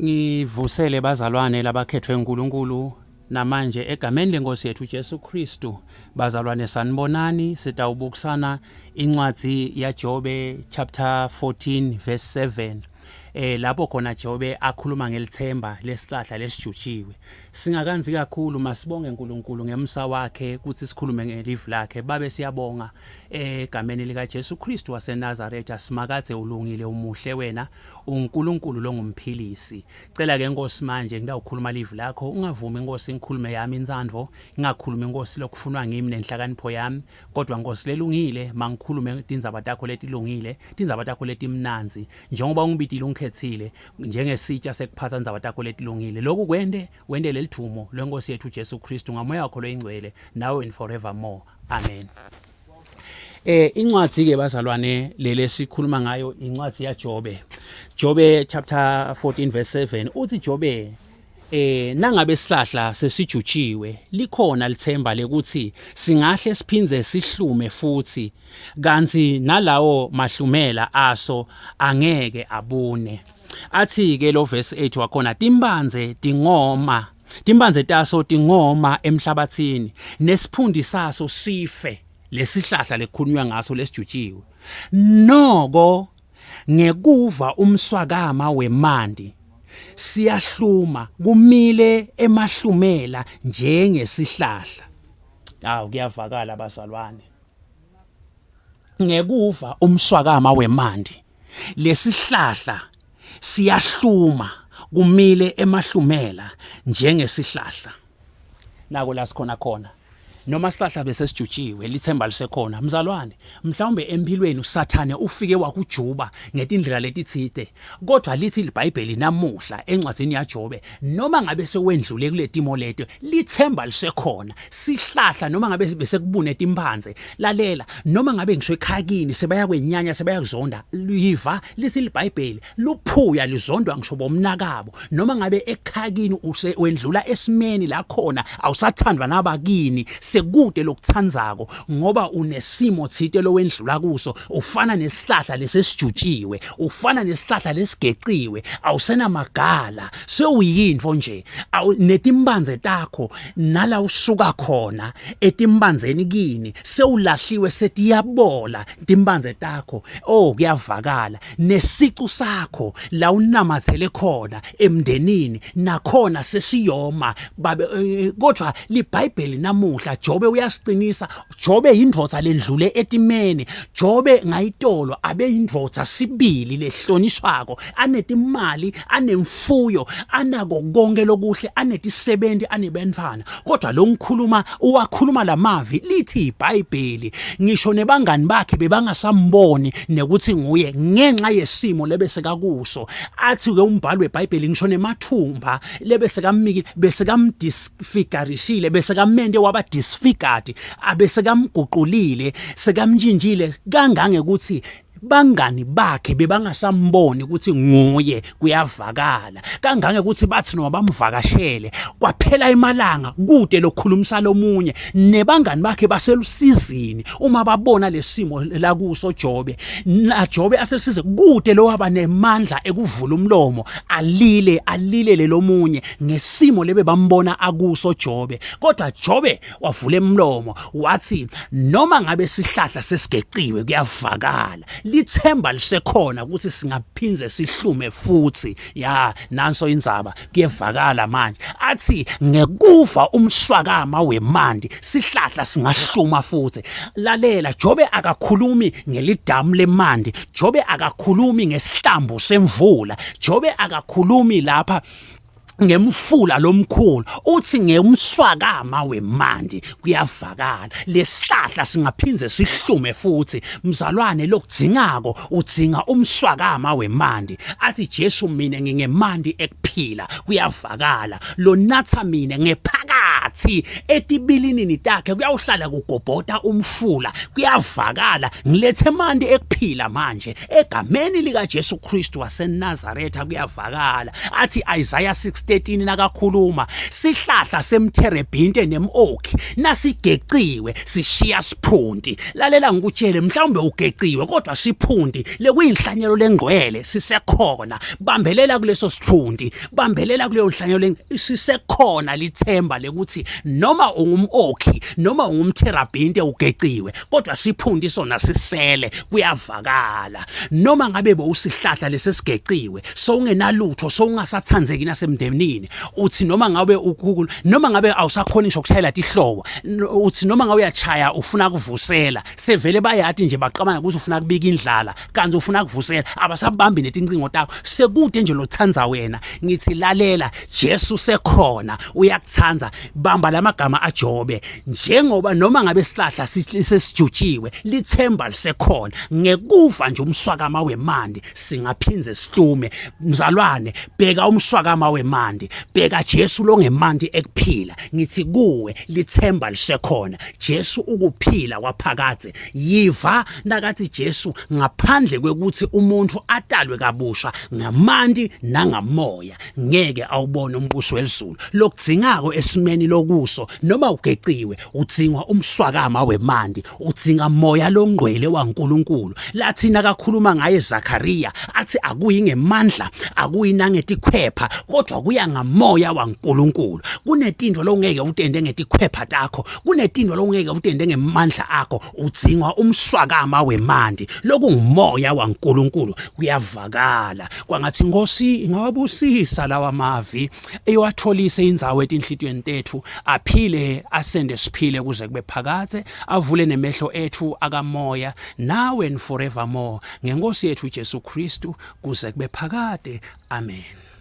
Ngivusele bazalwane labakhethwe uNkulunkulu namanje egameni lenkosi yethu Jesu Kristu. Bazalwane sanibonani, sitawubukisana incwadi yaJobe chapter 14 verse 7. Lapho khona Jobe akhuluma ngelithemba lesihlahla lesijutshiwe. Singakanzi kakhulu masibonge uNkulunkulu ngemsa wakhe ukuthi sikhulume ngelive lakhe. Babe siyabonga egameni lika Jesu Kristu waseNazaretha, simakathe ulungile umuhle wena uNkulunkulu longumphilisi. Cela ke Nkosi manje ngidawukhuluma live lakho, ungavumi Nkosi ngikhulume yami insandvo, ngingakhulumi Nkosi lokufunwa ngimi nenhlakanipho yami, kodwa Nkosi lelungile mangikhulume tindzaba takho letilungile, tindzaba takho letimnanzi, njengoba ungibidile ungikhethile njengesitsha sekuphatha indzaba takho letilungile. Lokhu wende lelithumo lwenkosi yethu Jesu Kristu ngamoya wakho loyingcwele nawe and forevermore. Amen. Incwadi ke bazalwane lele sikhuluma ngayo incwadi yaJobe. Jobe chapter 14 verse 7 uthi Jobe nangabe sihlahla sesijutshiwe likhona lithemba lekuthi singahle siphinze sihlume futhi, kanti nalawo mahlumela aso angeke abune. Athi ke lo verse 8 wakhona, timbanze taso tingoma emhlabathini nesiphundi saso sife. Lesihlahla lekhulunywa ngaso lesijutshiwe noko ngekuva umswakama wemandi siyahluma kumile emahlumela njengesihlahla. Kuyavakala bazalwane. Ngekuva umswakama wemandi lesihlahla siyahluma kumile emahlumela njengesihlahla. Nako la sikhona khona noma sihlahla bese sijutshiwe lithemba lisekhona mzalwane. Mhlawumbe empilweni usathane ufike wakujuba ngetindlela letithide, kodwa lithi iBhayibheli namuhla encwadini yaJobe noma ngabe sewendlule kuletimo leto lithemba lisekhona. Sihlahla noma ngabe bese kubune timpanze, lalela, noma ngabe ngisho ekhakini sebaya kwenyanya sebaya kuzonda, liva lithi iBhayibheli luphuya lizondwa ngisho bomnakabo. Noma ngabe ekhakini wendlula esimeni la khona awusathandwa nabakini, sekude lokuthandzako ngoba unesimo thite lowendlula kuso. Ufana nesihlahla lesesijutshiwe, ufana nesihlahla lesigeciwe, awusena magala, sewuyintfo nje. Netimbanze takho nala usuka khona etimbanzeni kini sewulahliwe, setiyabola timbanze takho. Kuyavakala nesicu sakho la unamathele khona emndenini nakhona sesiyoma kodwa liBhayibheli namuhla Jobe uyasiqinisa. Jobe indvodza lendlule etimeni. Jobe ngayitolo abe indvodza sibili lehlonishwako, anetimali, anemfuyo, anako konke lokuhle, anetisebenzi, anebantfana. Kodwa lo ngikhuluma uwakhuluma lamavi lithi iBhayibheli ngisho nebangani bakhe bebangasamboni nekuthi nguye ngenxa yesimo lebesekakuso. Athi ke umbhalo weBhayibheli ngisho nemathumba lebesekamikile besekamdisfigurishile, besekamende waba disfigured, abesekamguqulile, sekamjinjile kangange ukuthi bangani bakhe bebangasamboni ukuthi nguye. Kuyavakala kangange ukuthi bathi noma bamvakashele kwaphela emalanga kude lokukhulumisa lomunye nebangani bakhe baselusizini uma babona lesimo la kuso Jobe. Na Jobe asesize kude lo waba nemandla ekuvula umlomo alile lomunye ngesimo lebe bambona akuso Jobe. Kodwa Jobe wavula umlomo wathi noma ngabe sihlahla sesigeciwe kuyavakala, lithemba lisekhona ukuthi singaphinze sihlume futhi. Nanso indzaba kuyevakala manje. Athi ngekuva umswakama wemandi sihlahla singahluma futhi. Lalela, Jobe akakhulumi ngelidamu lemandi, Jobe akakhulumi ngesihlambo semvula, Jobe akakhulumi lapha ngemfula lomkhulu, uthi ngemswakama wemandi kuyavakala lesihlahla singaphinze sihlume futhi. Mzalwane lokudzingako udzinga umswakama wemandi. Athi Jesu mina ngingemandi ekuphila kuyavakala, lo natha mina ngephakathi etibilinini takhe kuyawuhlala kugobhoda umfula kuyavakala. Ngilethe mandi ekuphila manje egameni lika Jesu Kristu waseNazaretha kuyavakala. Athi Isaiah 6:13 nakakhuluma, sihlahla semtherebhinte nemokhi nasigeciwe sishiya siphundi. Lalela ngikutshele, mhlawumbe ugeciwe kodwa siphundi lekuyinhlanyelo lengcwele sisekhona. Bambelela kuleso siphundi, bambelela kuleyo nhlanyo sisekhona lithemba lekuthi noma ungumokhi noma ungumtherapinte ugeciwe kodwa siphunde sona sisele kuyavakala noma ngabe bowusihlahla lesesigeciwe so ungenalutho so ungasathandzeki nasemndenini uthi noma ngabe ukhulu noma ngabe awusakhona ngisho ukushayela ihlobo uthi noma ngabe uyachaya ufuna kuvusela sevele bayathi nje baqabanga ukuthi ufuna kubika indlala kanti ufuna kuvusela abasabambi netincingo takho sekude nje lothanza wena ngithi lalela Jesu sekhona uyakuthanza bamba lamagama aJobe njengoba noma ngabe sihlahla sesijutshiwe lithemba lisekhona ngekufa nje umswakama wemandi singaphinze sihlume mzalwane bheka umswakama wemandi bheka Jesu lo ngemandi ekuphila ngithi kuwe lithemba lisekhona Jesu ukuphila kwaphakade yiva nakathi Jesu ngaphandle kwekuthi umuntu atalwe kabusha ngamandi nangamoya ngeke awubone umbuso welizulu lokudzingako esimeni lokuso noma ugeciwe udzingwa umswakama wemandi udzinga moya longqwele waNkulunkulu lathina kakhuluma ngaye Zakaria athi akuyi ngemandla akuyi nangetikhwepha kodwa kuya ngamoya waNkulunkulu kunetinto longeke utende ngetikhwepha takho kunetinto longeke utende ngemandla akho udzingwa umswakama wemandi lokungumoya waNkulunkulu kuyavakala kwangathi Nkosi ingawabusisa lawa mavi eyowatholise indzawo etinhlitweni tethu aphile asende siphile kuze kube phakade avule nemehlo ethu akamoya nawe and forevermore ngeNkosi yethu Jesu Kristu kuze kube phakade amen.